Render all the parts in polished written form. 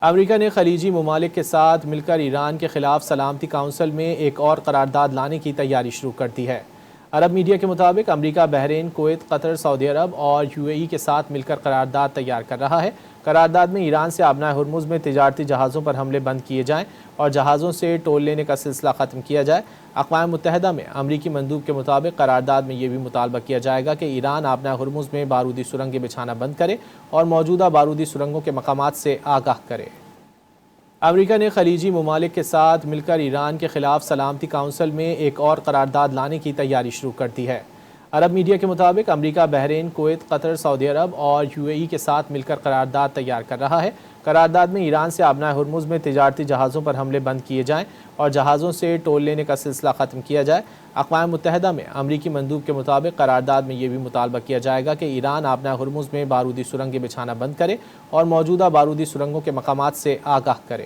امریکہ نے خلیجی ممالک کے ساتھ مل کر ایران کے خلاف سلامتی کونسل میں ایک اور قرارداد لانے کی تیاری شروع کر دی ہے۔ عرب میڈیا کے مطابق امریکہ بحرین، کویت، قطر، سعودی عرب اور UAE کے ساتھ مل کر قرارداد تیار کر رہا ہے۔ قرارداد میں ایران سے آبنائے ہرمز میں تجارتی جہازوں پر حملے بند کیے جائیں اور جہازوں سے ٹول لینے کا سلسلہ ختم کیا جائے۔ اقوام متحدہ میں امریکی مندوب کے مطابق قرارداد میں یہ بھی مطالبہ کیا جائے گا کہ ایران آبنائے ہرمز میں بارودی سرنگیں بچھانا بند کرے اور موجودہ بارودی سرنگوں کے مقامات سے آگاہ کرے۔ امریکہ نے خلیجی ممالک کے ساتھ مل کر ایران کے خلاف سلامتی کونسل میں ایک اور قرارداد لانے کی تیاری شروع کر دی ہے۔ عرب میڈیا کے مطابق امریکہ بحرین، کویت، قطر، سعودی عرب اور UAE کے ساتھ مل کر قرارداد تیار کر رہا ہے۔ قرارداد میں ایران سے آبنائے ہرمز میں تجارتی جہازوں پر حملے بند کیے جائیں اور جہازوں سے ٹول لینے کا سلسلہ ختم کیا جائے۔ اقوام متحدہ میں امریکی مندوب کے مطابق قرارداد میں یہ بھی مطالبہ کیا جائے گا کہ ایران آبنائے ہرمز میں بارودی سرنگیں بچھانا بند کرے اور موجودہ بارودی سرنگوں کے مقامات سے آگاہ کرے۔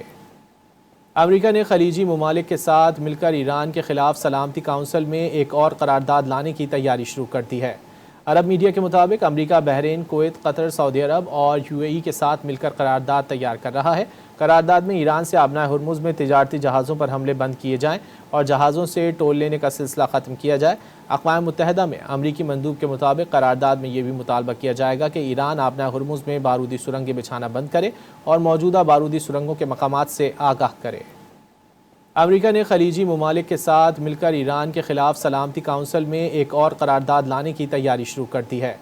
امریکہ نے خلیجی ممالک کے ساتھ مل کر ایران کے خلاف سلامتی کونسل میں ایک اور قرارداد لانے کی تیاری شروع کر دی ہے۔ عرب میڈیا کے مطابق امریکہ بحرین، کویت، قطر، سعودی عرب اور UAE کے ساتھ مل کر قرارداد تیار کر رہا ہے۔ قرارداد میں ایران سے آبنائے ہرمز میں تجارتی جہازوں پر حملے بند کیے جائیں اور جہازوں سے ٹول لینے کا سلسلہ ختم کیا جائے۔ اقوام متحدہ میں امریکی مندوب کے مطابق قرارداد میں یہ بھی مطالبہ کیا جائے گا کہ ایران آبنائے ہرمز میں بارودی سرنگیں بچھانا بند کرے اور موجودہ بارودی سرنگوں کے مقامات سے آگاہ کرے۔ امریکہ نے خلیجی ممالک کے ساتھ مل کر ایران کے خلاف سلامتی کونسل میں ایک اور قرارداد لانے کی تیاری شروع کر دی ہے۔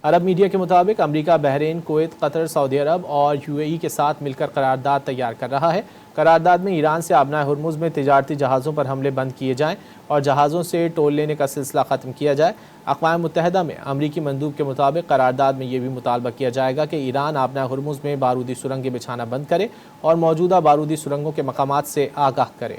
عرب میڈیا کے مطابق امریکہ بحرین، کویت، قطر، سعودی عرب اور UAE کے ساتھ مل کر قرارداد تیار کر رہا ہے۔ قرارداد میں ایران سے آبنائے ہرمز میں تجارتی جہازوں پر حملے بند کیے جائیں اور جہازوں سے ٹول لینے کا سلسلہ ختم کیا جائے۔ اقوام متحدہ میں امریکی مندوب کے مطابق قرارداد میں یہ بھی مطالبہ کیا جائے گا کہ ایران آبنائے ہرمز میں بارودی سرنگیں بچھانا بند کرے اور موجودہ بارودی سرنگوں کے مقامات سے آگاہ کرے۔